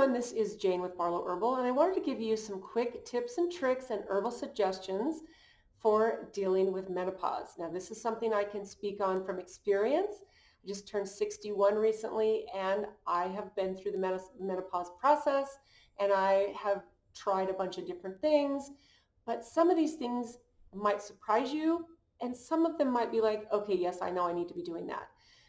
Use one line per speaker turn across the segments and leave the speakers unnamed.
everyone, this is Jane with Barlow Herbal, and I wanted to give you some quick tips and tricks and herbal suggestions for dealing with menopause. Now, this is something I can speak on from experience. I just turned 61 recently, and I have been through the menopause process, and I have tried a bunch of different things, but some of these things might surprise you, and some of them might be like, okay, yes, I know I need to be doing that.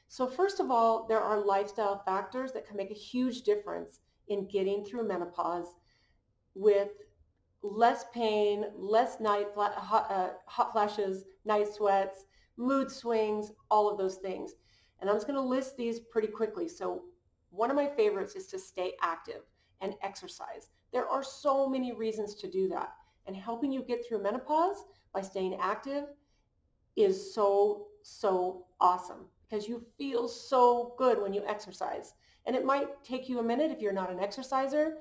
So first of all, there are lifestyle factors that can make a huge difference in getting through menopause with less pain, less hot flashes, night sweats, mood swings, all of those things. And I'm just going to list these pretty quickly. So one of my favorites is to stay active and exercise. There are so many reasons to do that. And helping you get through menopause by staying active is so awesome because you feel so good when you exercise. And it might take you a minute if you're not an exerciser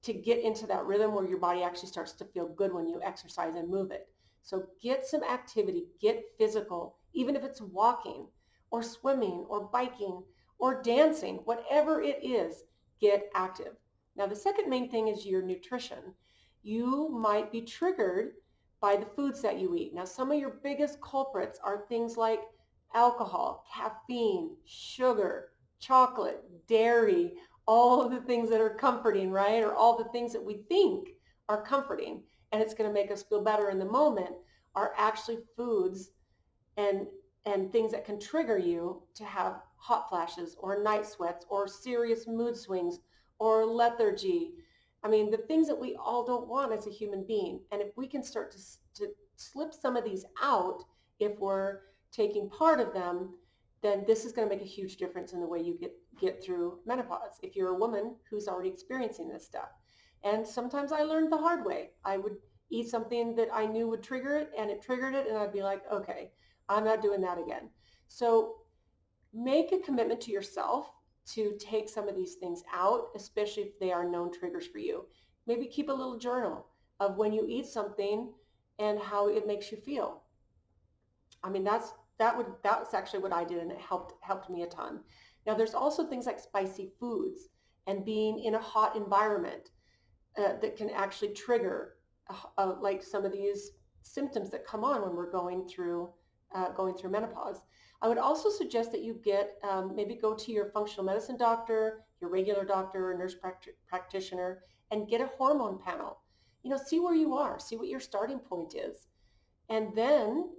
to get into that rhythm where your body actually starts to feel good when you exercise and move it. So get some activity, get physical, even if it's walking or swimming or biking or dancing, whatever it is, get active. Now, the second main thing is your nutrition. You might be triggered by the foods that you eat. Now, some of your biggest culprits are things like alcohol, caffeine, sugar, chocolate, dairy, all of the things that are comforting, right? Or all the things that we think are comforting and it's going to make us feel better in the moment are actually foods and and things that can trigger you to have hot flashes or night sweats or serious mood swings or lethargy. I mean, the things that we all don't want as a human being. And if we can start to slip some of these out, if we're taking part of them, then this is going to make a huge difference in the way you get through menopause if you're a woman who's already experiencing this stuff. And sometimes I learned the hard way. I would eat something that I knew would trigger it, and it triggered it, and I'd be like, okay, I'm not doing that again. So make a commitment to yourself to take some of these things out, especially if they are known triggers for you. Maybe keep a little journal of when you eat something and how it makes you feel. I mean, that's actually what I did, and it helped me a ton. Now, there's also things like spicy foods and being in a hot environment that can actually trigger like some of these symptoms that come on when we're going through menopause. I would also suggest that you get maybe go to your functional medicine doctor, your regular doctor, or nurse practitioner, and get a hormone panel. You know, see where you are, see what your starting point is, and then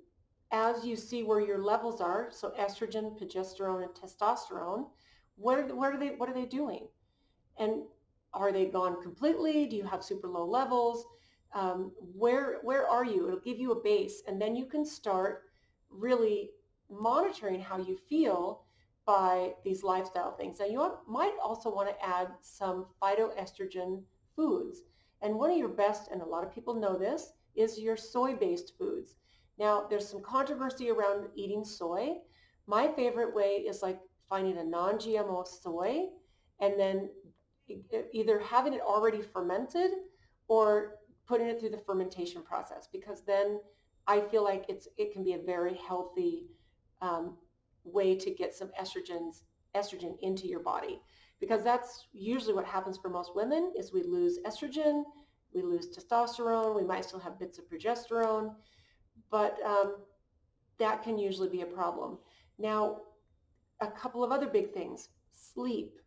as you see where your levels are, so estrogen, progesterone, and testosterone, what are they doing? And are they gone completely? Do you have super low levels? Where are you? It'll give you a base, and then you can start really monitoring how you feel by these lifestyle things. Now, might also want to add some phytoestrogen foods. And one of your best, and a lot of people know this, is your soy-based foods. Now, there's some controversy around eating soy. My favorite way is like finding a non-GMO soy and then either having it already fermented or putting it through the fermentation process, because then I feel like it can be a very healthy way to get some estrogen into your body, because that's usually what happens for most women is we lose estrogen, we lose testosterone, we might still have bits of progesterone, but that can usually be a problem. Now, a couple of other big things: sleep.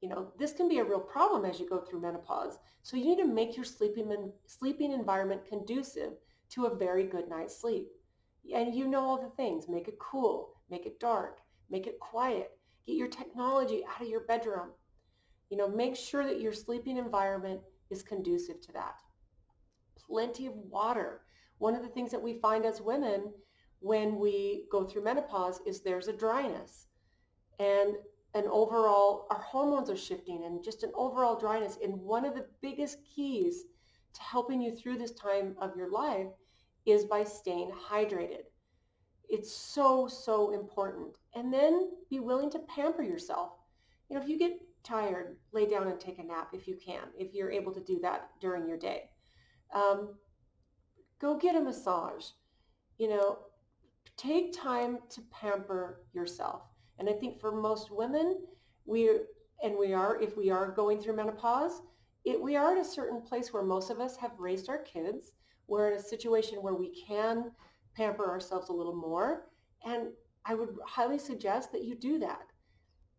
You know, this can be a real problem as you go through menopause. So you need to make your sleeping environment conducive to a very good night's sleep. And you know all the things: make it cool, make it dark, make it quiet, get your technology out of your bedroom. You know, make sure that your sleeping environment is conducive to that. Plenty of water. One of the things that we find as women when we go through menopause is there's a dryness and an overall, our hormones are shifting and just an overall dryness. And one of the biggest keys to helping you through this time of your life is by staying hydrated. It's so important. And then be willing to pamper yourself. You know, if you get tired, lay down and take a nap if you can, if you're able to do that during your day. Um, Go get a massage. You know, take time to pamper yourself. And I think for most women, we and if we are going through menopause, we are at a certain place where most of us have raised our kids. We're in a situation where we can pamper ourselves a little more. And I would highly suggest that you do that.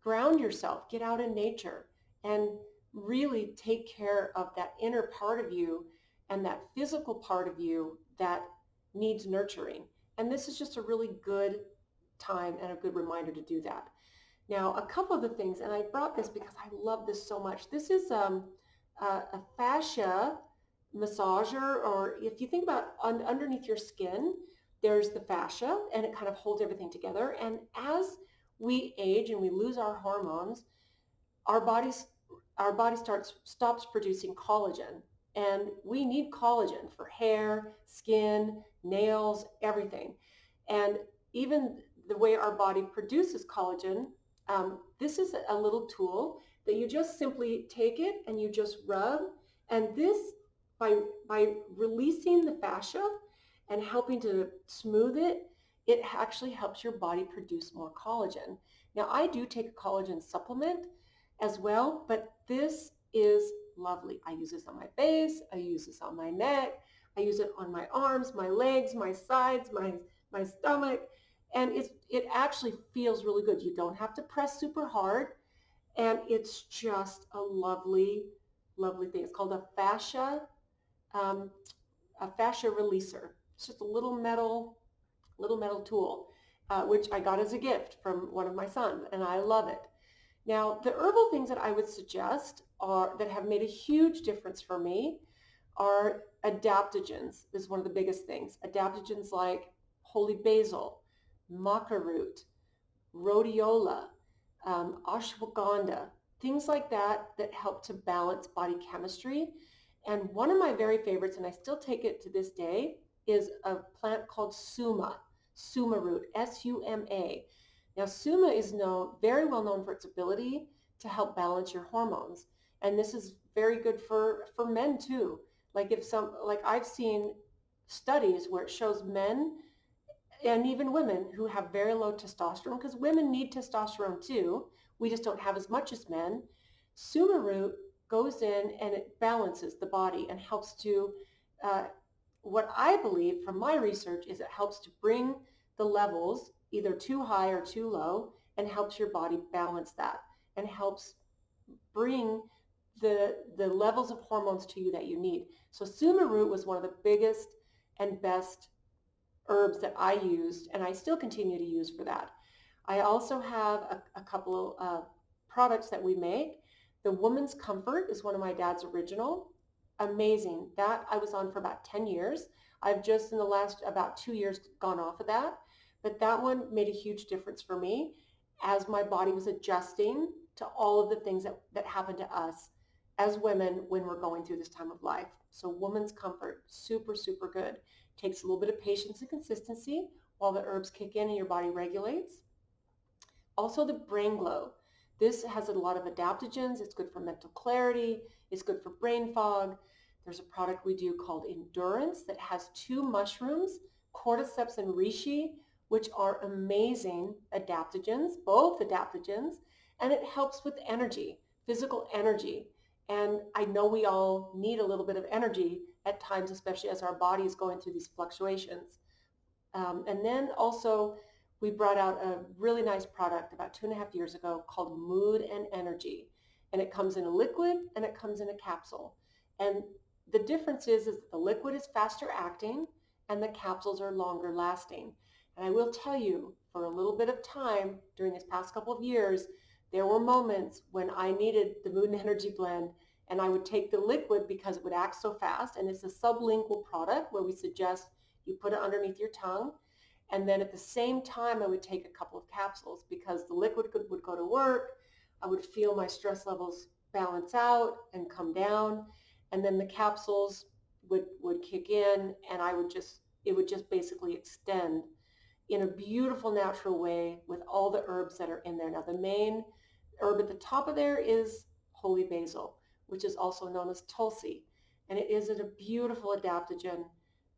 Ground yourself, get out in nature, and really take care of that inner part of you and that physical part of you that needs nurturing. And this is just a really good time and a good reminder to do that. Now, a couple of the things, and I brought this because I love this so much. This is a fascia massager, or if you think about underneath your skin, there's the fascia, and it kind of holds everything together. And as we age and we lose our hormones, our bodies our body stops producing collagen, and we need collagen for hair, skin, nails, everything. And even the way our body produces collagen, this is a little tool that you just simply take it and you just rub, and this by releasing the fascia and helping to smooth it, it actually helps your body produce more collagen. Now, I do take a collagen supplement as well, but this is lovely. I use this on my face, I use this on my neck, I use it on my arms, my legs, my sides, my stomach, and it actually feels really good. You don't have to press super hard, and it's just a lovely, lovely thing. It's called um, a fascia releaser. It's just a little metal tool, which I got as a gift from one of my sons, and I love it. Now, the herbal things that I would suggest that have made a huge difference for me are adaptogens. This is one of the biggest things. Adaptogens like holy basil, maca root, rhodiola, ashwagandha, things like that that help to balance body chemistry. And one of my very favorites, and I still take it to this day, is a plant called suma root, S-U-M-A. Now, suma is very well known for its ability to help balance your hormones. And this is very good for men too. Like I've seen studies where it shows men and even women who have very low testosterone, because women need testosterone too. We just don't have as much as men. Suma root goes in and it balances the body and helps to, what I believe from my research is it helps to bring the levels either too high or too low, and helps your body balance that and helps bring the levels of hormones to you that you need. So suma root was one of the biggest and best herbs that I used, and I still continue to use for that. I also have a couple of products that we make. The Woman's Comfort is one of my dad's original. Amazing. That I was on for about 10 years. I've just in the last about 2 years gone off of that, but that one made a huge difference for me as my body was adjusting to all of the things that happen to us as women when we're going through this time of life. So Woman's Comfort, super, super good. Takes a little bit of patience and consistency while the herbs kick in and your body regulates. Also the Brain Glow. This has a lot of adaptogens. It's good for mental clarity. It's good for brain fog. There's a product we do called Endurance that has 2 mushrooms, cordyceps and reishi, which are amazing adaptogens, both adaptogens, and it helps with energy, physical energy. And I know we all need a little bit of energy at times, especially as our body is going through these fluctuations. And then also we brought out a really nice product about 2.5 years ago called Mood and Energy. And it comes in a liquid and it comes in a capsule. And the difference is that the liquid is faster acting and the capsules are longer lasting. And I will tell you, for a little bit of time during this past couple of years, there were moments when I needed the Mood and Energy blend, and I would take the liquid because it would act so fast. And it's a sublingual product where we suggest you put it underneath your tongue. And then at the same time, I would take a couple of capsules because the liquid would go to work. I would feel my stress levels balance out and come down. And then the capsules would kick in, and it would just basically extend in a beautiful natural way with all the herbs that are in there. Now, the main herb at the top of there is holy basil, which is also known as tulsi. And it is a beautiful adaptogen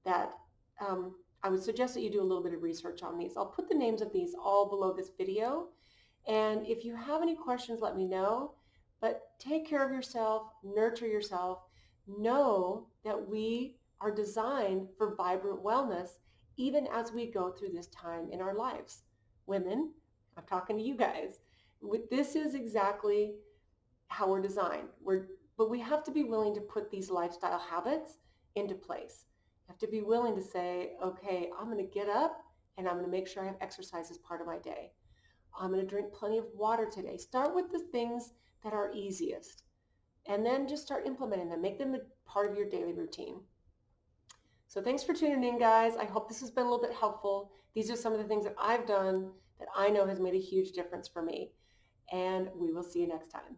that I would suggest that you do a little bit of research on these. I'll put the names of these all below this video. And if you have any questions, let me know. But take care of yourself, nurture yourself. Know that we are designed for vibrant wellness even as we go through this time in our lives. Women, I'm talking to you guys. This is exactly how we're designed. But we have to be willing to put these lifestyle habits into place. You have to be willing to say, okay, I'm going to get up and I'm going to make sure I have exercise as part of my day. I'm going to drink plenty of water today. Start with the things that are easiest and then just start implementing them. Make them a part of your daily routine. So thanks for tuning in, guys. I hope this has been a little bit helpful. These are some of the things that I've done that I know has made a huge difference for me. And we will see you next time.